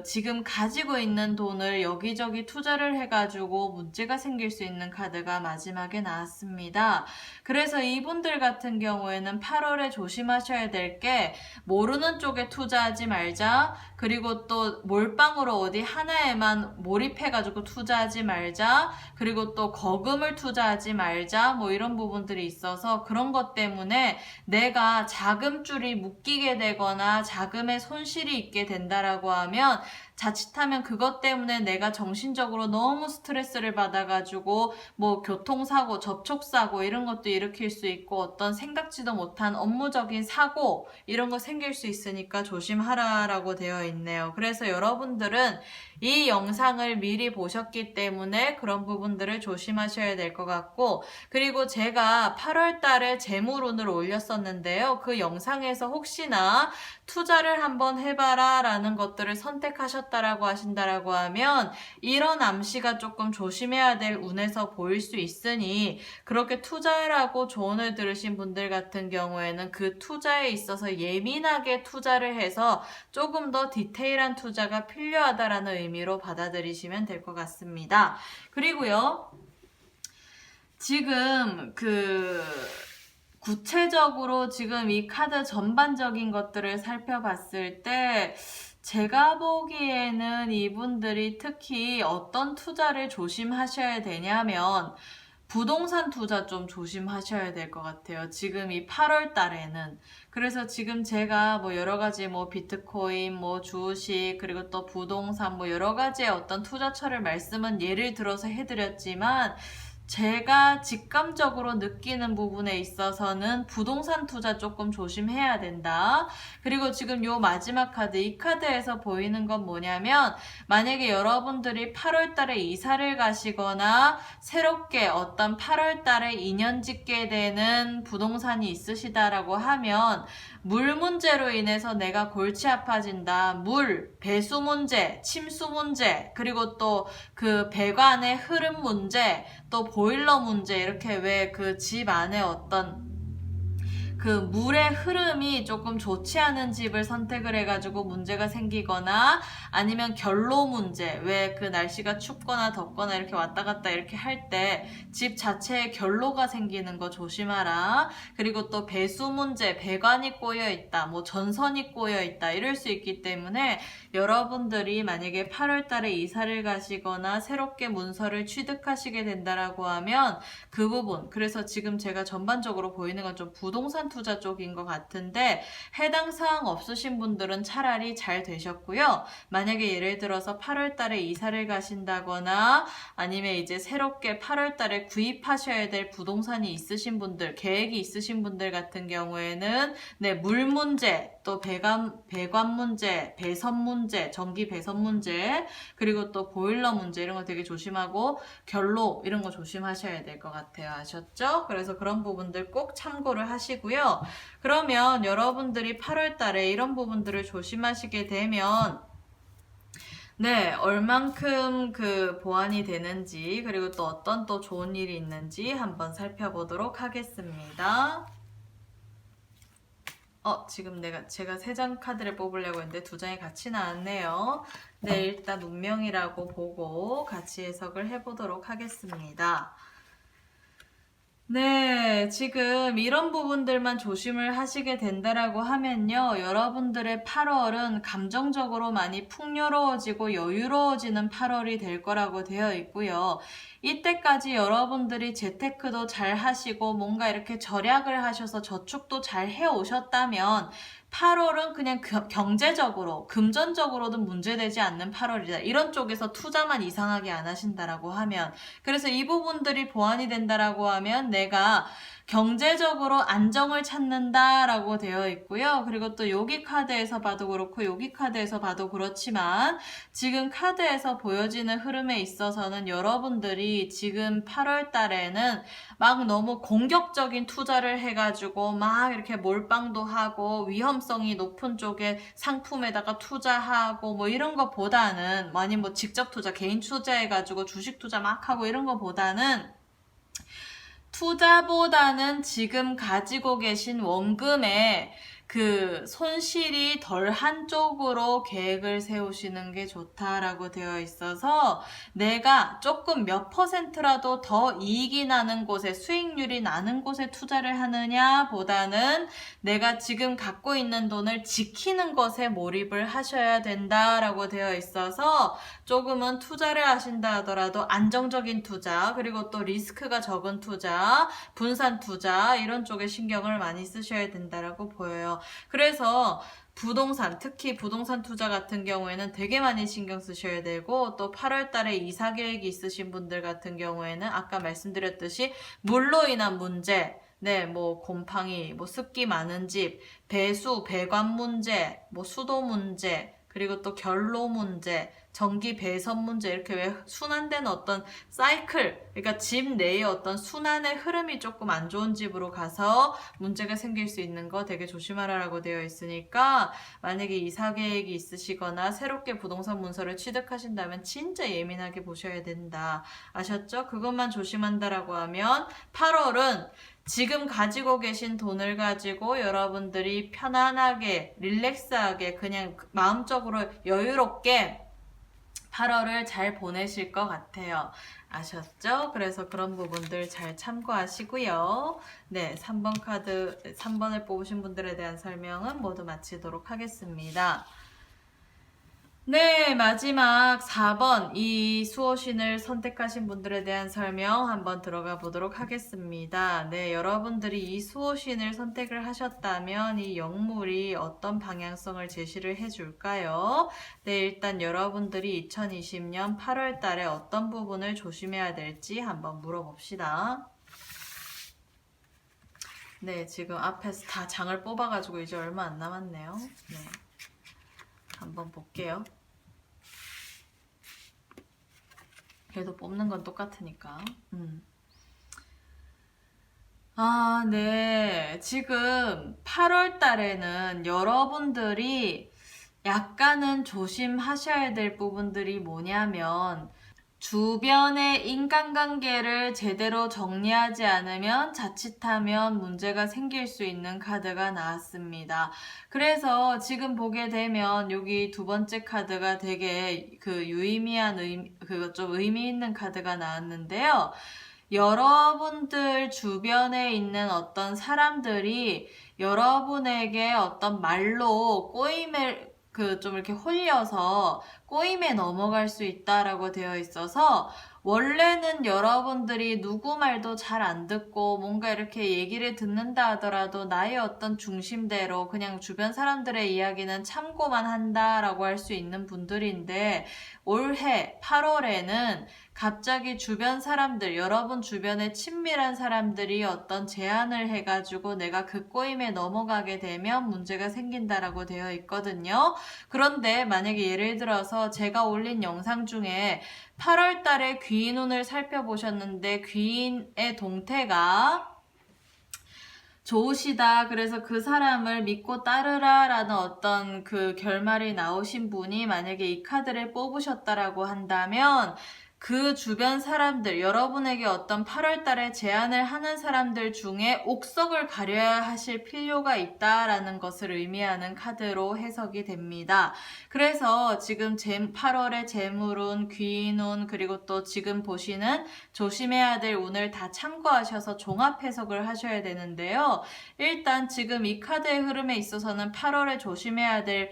지금 가지고 있는 돈을 여기저기 투자를 해가지고 문제가 생길 수 있는 카드가 마지막에 나왔습니다. 그래서 이분들 같은 경우에는 8월에 조심하셔야 될 게, 모르는 쪽에 투자하지 말자, 그리고 또 몰빵으로 어디 하나에만 몰입해가지고 투자하지 말자, 그리고 또 거금을 투자하지 말자, 뭐 이런 부분들이 있어서 그런 것 때문에 내가 자금줄이 묶이게 되거나 자금에 손실이 있게 된다라고 하면 자칫하면 그것 때문에 내가 정신적으로 너무 스트레스를 받아가지고 뭐 교통사고, 접촉사고 이런 것도 일으킬 수 있고 어떤 생각지도 못한 업무적인 사고 이런 거 생길 수 있으니까 조심하라라고 되어 있네요. 그래서 여러분들은 이 영상을 미리 보셨기 때문에 그런 부분들을 조심하셔야 될 것 같고, 그리고 제가 8월 달에 재물운을 올렸었는데요. 그 영상에서 혹시나 투자를 한번 해봐라 라는 것들을 선택하셨다라고 하신다라고 하면 이런 암시가 조금 조심해야 될 운에서 보일 수 있으니, 그렇게 투자라고 조언을 들으신 분들 같은 경우에는 그 투자에 있어서 예민하게 투자를 해서 조금 더 디테일한 투자가 필요하다라는 의미로 받아들이시면 될 것 같습니다. 그리고요, 지금 구체적으로 지금 이 카드 전반적인 것들을 살펴봤을 때 제가 보기에는 이분들이 특히 어떤 투자를 조심하셔야 되냐면, 부동산 투자 좀 조심하셔야 될 것 같아요. 지금 이 8월 달에는. 그래서 지금 제가 뭐 여러 가지 뭐 비트코인, 뭐 주식, 그리고 또 부동산 뭐 여러 가지의 어떤 투자처를 말씀은 예를 들어서 해드렸지만 제가 직감적으로 느끼는 부분에 있어서는 부동산 투자 조금 조심해야 된다. 그리고 지금 요 마지막 카드, 이 카드에서 보이는 건 뭐냐면 만약에 여러분들이 8월 달에 이사를 가시거나 새롭게 어떤 8월 달에 인연 짓게 되는 부동산이 있으시다라고 하면 물 문제로 인해서 내가 골치 아파진다. 물, 배수 문제, 침수 문제, 그리고 또 그 배관의 흐름 문제, 또 보일러 문제, 이렇게 왜 그 집 안에 어떤 그 물의 흐름이 조금 좋지 않은 집을 선택을 해가지고 문제가 생기거나 아니면 결로 문제, 왜 그 날씨가 춥거나 덥거나 이렇게 왔다 갔다 이렇게 할 때 집 자체에 결로가 생기는 거 조심하라. 그리고 또 배수 문제, 배관이 꼬여 있다, 뭐 전선이 꼬여 있다 이럴 수 있기 때문에 여러분들이 만약에 8월 달에 이사를 가시거나 새롭게 문서를 취득하시게 된다라고 하면 그 부분, 그래서 지금 제가 전반적으로 보이는 건 좀 부동산 투자 쪽인 것 같은데 해당 사항 없으신 분들은 차라리 잘 되셨고요. 만약에 예를 들어서 8월 달에 이사를 가신다거나 아니면 이제 새롭게 8월 달에 구입하셔야 될 부동산이 있으신 분들, 계획이 있으신 분들 같은 경우에는 네, 물 문제, 또 배관 문제, 배선 문제, 전기 배선 문제, 그리고 또 보일러 문제 이런 거 되게 조심하고 결로 이런 거 조심하셔야 될 것 같아요. 아셨죠? 그래서 그런 부분들 꼭 참고를 하시고요. 그러면 여러분들이 8월 달에 이런 부분들을 조심하시게 되면 네, 얼만큼 그 보완이 되는지 그리고 또 어떤 또 좋은 일이 있는지 한번 살펴보도록 하겠습니다. 지금 제가 3장 카드를 뽑으려고 했는데 2장이 같이 나왔네요. 네, 일단 운명이라고 보고 같이 해석을 해보도록 하겠습니다. 네, 지금 이런 부분들만 조심을 하시게 된다라고 하면요. 여러분들의 8월은 감정적으로 많이 풍요로워지고 여유로워지는 8월이 될 거라고 되어 있고요. 이때까지 여러분들이 재테크도 잘 하시고 뭔가 이렇게 절약을 하셔서 저축도 잘 해오셨다면 8월은 그냥 경제적으로, 금전적으로도 문제되지 않는 8월이다. 이런 쪽에서 투자만 이상하게 안 하신다라고 하면, 그래서 이 부분들이 보완이 된다라고 하면 내가 경제적으로 안정을 찾는다라고 되어 있고요. 그리고 또 여기 카드에서 봐도 그렇고 여기 카드에서 봐도 그렇지만 지금 카드에서 보여지는 흐름에 있어서는 여러분들이 지금 8월 달에는 막 너무 공격적인 투자를 해가지고 막 이렇게 몰빵도 하고 위험성이 높은 쪽에 상품에다가 투자하고 뭐 이런 거보다는 많이 뭐 직접 투자, 개인 투자해가지고 주식 투자 막 하고 이런 거보다는 투자보다는 지금 가지고 계신 원금에 그 손실이 덜한 쪽으로 계획을 세우시는 게 좋다라고 되어 있어서 내가 조금 몇 %라도 더 이익이 나는 곳에, 수익률이 나는 곳에 투자를 하느냐 보다는 내가 지금 갖고 있는 돈을 지키는 것에 몰입을 하셔야 된다라고 되어 있어서 조금은 투자를 하신다 하더라도 안정적인 투자, 그리고 또 리스크가 적은 투자, 분산 투자 이런 쪽에 신경을 많이 쓰셔야 된다라고 보여요. 그래서 부동산, 특히 부동산 투자 같은 경우에는 되게 많이 신경 쓰셔야 되고 또 8월 달에 이사 계획이 있으신 분들 같은 경우에는 아까 말씀드렸듯이 물로 인한 문제, 네, 뭐 곰팡이, 뭐 습기 많은 집, 배수, 배관 문제, 뭐 수도 문제, 그리고 또 결로 문제, 전기 배선 문제, 이렇게 왜 순환되는 어떤 사이클, 그러니까 집 내의 어떤 순환의 흐름이 조금 안 좋은 집으로 가서 문제가 생길 수 있는 거 되게 조심하라고 되어 있으니까 만약에 이사 계획이 있으시거나 새롭게 부동산 문서를 취득하신다면 진짜 예민하게 보셔야 된다. 아셨죠? 그것만 조심한다라고 하면 8월은 지금 가지고 계신 돈을 가지고 여러분들이 편안하게 릴렉스하게 그냥 마음적으로 여유롭게 8월을 잘 보내실 것 같아요. 아셨죠? 그래서 그런 부분들 잘 참고하시고요. 네, 3번을 뽑으신 분들에 대한 설명은 모두 마치도록 하겠습니다. 네, 마지막 4번 이 수호신을 선택하신 분들에 대한 설명 한번 들어가 보도록 하겠습니다. 네, 여러분들이 이 수호신을 선택을 하셨다면 이 영물이 어떤 방향성을 제시를 해줄까요? 네, 일단 여러분들이 2020년 8월 달에 어떤 부분을 조심해야 될지 한번 물어봅시다. 네, 지금 앞에서 다 장을 뽑아가지고 이제 얼마 안 남았네요. 네. 한번 볼게요. 그래도 뽑는 건 똑같으니까. 아, 네. 지금 8월 달에는 여러분들이 약간은 조심하셔야 될 부분들이 뭐냐면, 주변의 인간관계를 제대로 정리하지 않으면 자칫하면 문제가 생길 수 있는 카드가 나왔습니다. 그래서 지금 보게 되면 여기 두 번째 카드가 되게 그 유의미한 그 좀 의미 있는 카드가 나왔는데요. 여러분들 주변에 있는 어떤 사람들이 여러분에게 어떤 말로 꼬임을 좀 이렇게 홀려서 꼬임에 넘어갈 수 있다라고 되어 있어서, 원래는 여러분들이 누구 말도 잘 안 듣고 뭔가 이렇게 얘기를 듣는다 하더라도 나의 어떤 중심대로 그냥 주변 사람들의 이야기는 참고만 한다라고 할 수 있는 분들인데, 올해 8월에는 갑자기 주변 사람들, 여러분 주변에 친밀한 사람들이 어떤 제안을 해가지고 내가 그 꼬임에 넘어가게 되면 문제가 생긴다라고 되어 있거든요. 그런데 만약에 예를 들어서 제가 올린 영상 중에 8월 달에 귀인운을 살펴보셨는데 귀인의 동태가 좋으시다. 그래서 그 사람을 믿고 따르라 라는 어떤 그 결말이 나오신 분이 만약에 이 카드를 뽑으셨다라고 한다면, 그 주변 사람들, 여러분에게 어떤 8월 달에 제안을 하는 사람들 중에 옥석을 가려야 하실 필요가 있다라는 것을 의미하는 카드로 해석이 됩니다. 그래서 지금 8월의 재물운, 귀인운, 그리고 또 지금 보시는 조심해야 될 운을 다 참고하셔서 종합 해석을 하셔야 되는데요. 일단 지금 이 카드의 흐름에 있어서는 8월에 조심해야 될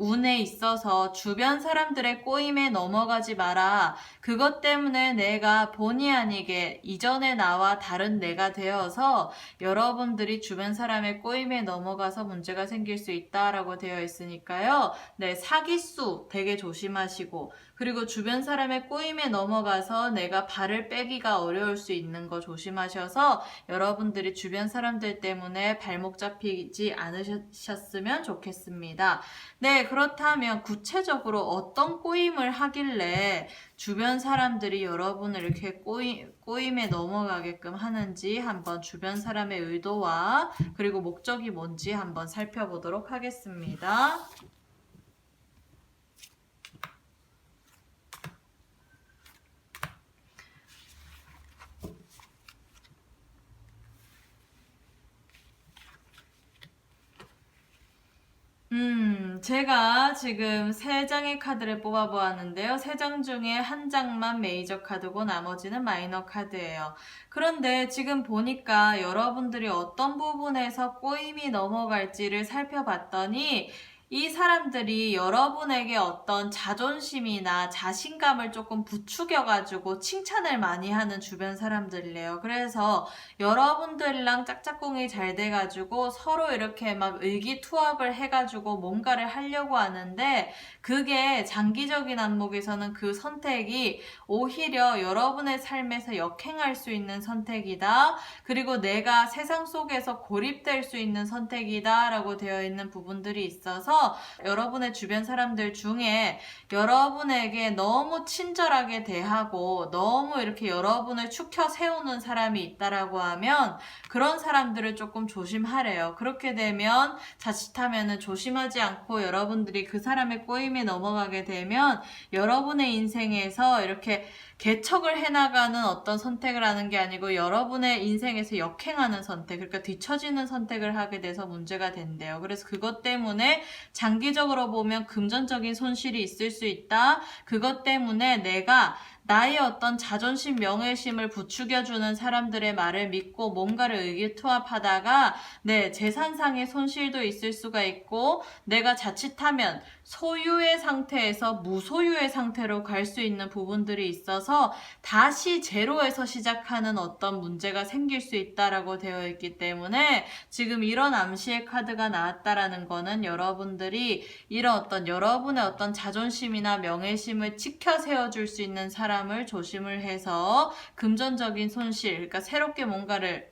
운에 있어서 주변 사람들의 꼬임에 넘어가지 마라. 그것 때문에 내가 본의 아니게 이전의 나와 다른 내가 되어서 여러분들이 주변 사람의 꼬임에 넘어가서 문제가 생길 수 있다라고 되어 있으니까요. 네, 사기수 되게 조심하시고, 그리고 주변 사람의 꼬임에 넘어가서 내가 발을 빼기가 어려울 수 있는 거 조심하셔서 여러분들이 주변 사람들 때문에 발목 잡히지 않으셨으면 좋겠습니다. 네, 그렇다면 구체적으로 어떤 꼬임을 하길래 주변 사람들이 여러분을 이렇게 꼬임에 넘어가게끔 하는지 한번 주변 사람의 의도와 그리고 목적이 뭔지 한번 살펴보도록 하겠습니다. 제가 지금 3장의 카드를 뽑아보았는데요. 3장 중에 한 장만 메이저 카드고 나머지는 마이너 카드예요. 그런데 지금 보니까 여러분들이 어떤 부분에서 꼬임이 넘어갈지를 살펴봤더니, 이 사람들이 여러분에게 어떤 자존심이나 자신감을 조금 부추겨가지고 칭찬을 많이 하는 주변 사람들이래요. 그래서 여러분들이랑 짝짝꿍이 잘 돼가지고 서로 이렇게 막 의기투합을 해가지고 뭔가를 하려고 하는데, 그게 장기적인 안목에서는 그 선택이 오히려 여러분의 삶에서 역행할 수 있는 선택이다. 그리고 내가 세상 속에서 고립될 수 있는 선택이다 라고 되어 있는 부분들이 있어서, 여러분의 주변 사람들 중에 여러분에게 너무 친절하게 대하고 너무 이렇게 여러분을 축혀 세우는 사람이 있다라고 하면 그런 사람들을 조금 조심하래요. 그렇게 되면 자칫하면은 조심하지 않고 여러분들이 그 사람의 꼬임에 넘어가게 되면 여러분의 인생에서 이렇게 개척을 해나가는 어떤 선택을 하는 게 아니고 여러분의 인생에서 역행하는 선택, 그러니까 뒤처지는 선택을 하게 돼서 문제가 된대요. 그래서 그것 때문에 장기적으로 보면 금전적인 손실이 있을 수 있다. 그것 때문에 내가 나의 어떤 자존심, 명예심을 부추겨주는 사람들의 말을 믿고 뭔가를 의기투합하다가 내 재산상의 손실도 있을 수가 있고 내가 자칫하면 소유의 상태에서 무소유의 상태로 갈 수 있는 부분들이 있어서 다시 제로에서 시작하는 어떤 문제가 생길 수 있다라고 되어 있기 때문에 지금 이런 암시의 카드가 나왔다라는 거는 여러분들이 이런 어떤 여러분의 어떤 자존심이나 명예심을 지켜 세워줄 수 있는 사람을 조심을 해서 금전적인 손실, 그러니까 새롭게 뭔가를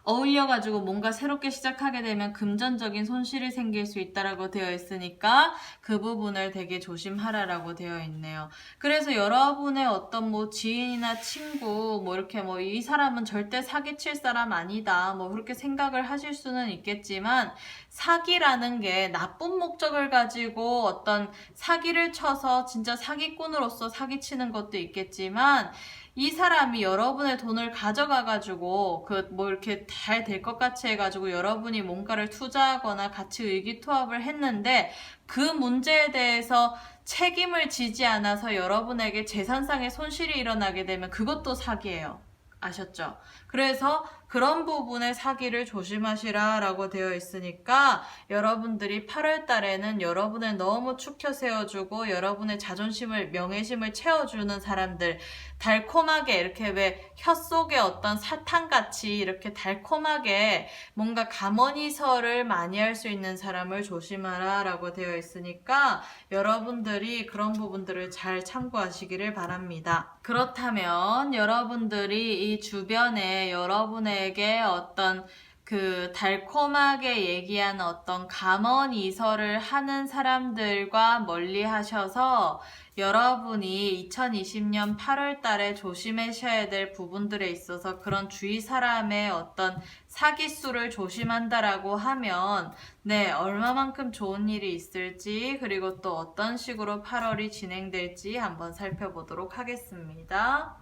어울려가지고 뭔가 새롭게 시작하게 되면 금전적인 손실이 생길 수 있다라고 되어 있으니까 그 부분을 되게 조심하라라고 되어 있네요. 그래서 여러분의 어떤 뭐 지인이나 친구 뭐 이렇게 뭐 이 사람은 절대 사기칠 사람 아니다 뭐 그렇게 생각을 하실 수는 있겠지만 사기라는 게 나쁜 목적을 가지고 어떤 사기를 쳐서 진짜 사기꾼으로서 사기치는 것도 있겠지만 이 사람이 여러분의 돈을 가져가가지고 그 뭐 이렇게 잘 될 것 같이 해가지고 여러분이 뭔가를 투자하거나 같이 의기투합을 했는데 그 문제에 대해서 책임을 지지 않아서 여러분에게 재산상의 손실이 일어나게 되면 그것도 사기예요. 아셨죠? 그래서 그런 부분의 사기를 조심하시라라고 되어 있으니까 여러분들이 8월 달에는 여러분을 너무 축혀 세워주고 여러분의 자존심을, 명예심을 채워주는 사람들, 달콤하게 이렇게 왜 혀 속에 어떤 사탕같이 이렇게 달콤하게 뭔가 감언이설을 많이 할 수 있는 사람을 조심하라 라고 되어 있으니까 여러분들이 그런 부분들을 잘 참고하시기를 바랍니다. 그렇다면 여러분들이 이 주변에 여러분에게 어떤 그 달콤하게 얘기하는 어떤 감언이설을 하는 사람들과 멀리 하셔서 여러분이 2020년 8월 달에 조심하셔야 될 부분들에 있어서 그런 주위 사람의 어떤 사기수를 조심한다라고 하면 네, 얼마만큼 좋은 일이 있을지 그리고 또 어떤 식으로 8월이 진행될지 한번 살펴보도록 하겠습니다.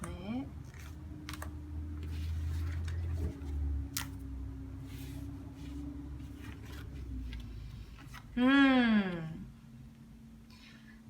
네.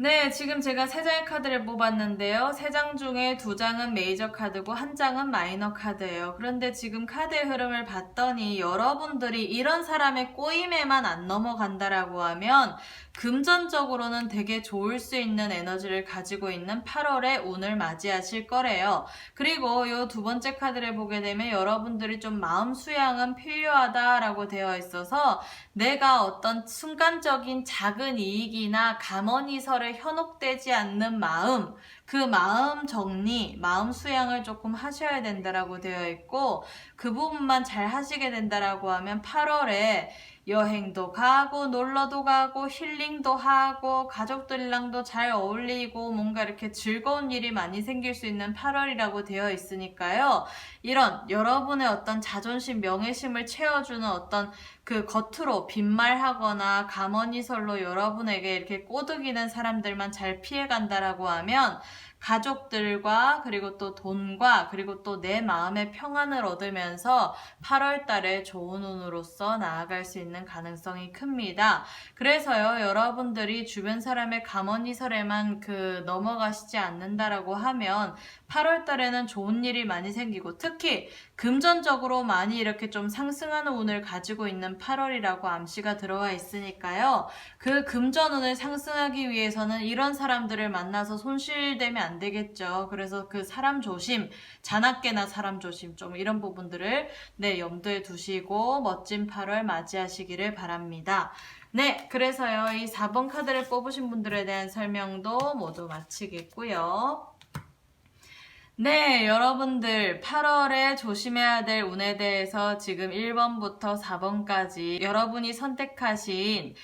네, 지금 제가 3장의 카드를 뽑았는데요. 3장 중에 2장은 메이저 카드고 1장은 마이너 카드예요. 그런데 지금 카드의 흐름을 봤더니 여러분들이 이런 사람의 꼬임에만 안 넘어간다라고 하면 금전적으로는 되게 좋을 수 있는 에너지를 가지고 있는 8월의 운을 맞이하실 거래요. 그리고 이 2번째 카드를 보게 되면 여러분들이 좀 마음 수양은 필요하다라고 되어 있어서 내가 어떤 순간적인 작은 이익이나 감언이설에 현혹되지 않는 마음, 그 마음 정리, 마음 수양을 조금 하셔야 된다라고 되어 있고 그 부분만 잘 하시게 된다라고 하면 8월에 여행도 가고 놀러도 가고 힐링도 하고 가족들이랑도 잘 어울리고 뭔가 이렇게 즐거운 일이 많이 생길 수 있는 8월이라고 되어 있으니까요. 이런 여러분의 어떤 자존심, 명예심을 채워주는 어떤 그 겉으로 빈말하거나 감언이설로 여러분에게 이렇게 꼬드기는 사람들만 잘 피해간다라고 하면 가족들과 그리고 또 돈과 그리고 또 내 마음의 평안을 얻으면서 8월 달에 좋은 운으로서 나아갈 수 있는 가능성이 큽니다. 그래서요, 여러분들이 주변 사람의 감언이설에만 넘어가시지 않는다라고 하면 8월 달에는 좋은 일이 많이 생기고 특히 금전적으로 많이 이렇게 좀 상승하는 운을 가지고 있는 8월이라고 암시가 들어와 있으니까요. 그 금전운을 상승하기 위해서는 이런 사람들을 만나서 손실되면 안 되겠죠. 그래서 그 사람 조심, 자나깨나 사람 조심 좀 이런 부분들을 네, 염두에 두시고 멋진 8월 맞이하시기를 바랍니다. 네, 그래서요. 이 4번 카드를 뽑으신 분들에 대한 설명도 모두 마치겠고요. 네, 여러분들 8월에 조심해야 될 운에 대해서 지금 1번부터 4번까지 여러분이 선택하신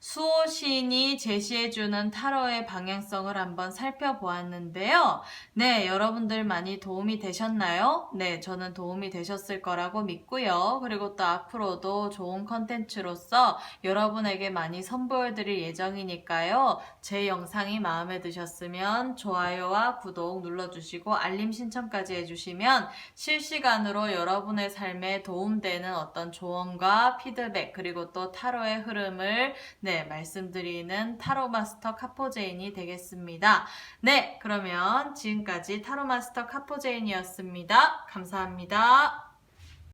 수호신이 제시해주는 타로의 방향성을 한번 살펴보았는데요. 네, 여러분들 많이 도움이 되셨나요? 네, 저는 도움이 되셨을 거라고 믿고요. 그리고 또 앞으로도 좋은 컨텐츠로서 여러분에게 많이 선보여드릴 예정이니까요. 제 영상이 마음에 드셨으면 좋아요와 구독 눌러주시고 알림 신청까지 해주시면 실시간으로 여러분의 삶에 도움되는 어떤 조언과 피드백 그리고 또 타로의 흐름을 네, 말씀드리는 타로마스터 카포제인이 되겠습니다. 네, 그러면 지금까지 타로마스터 카포제인이었습니다. 감사합니다.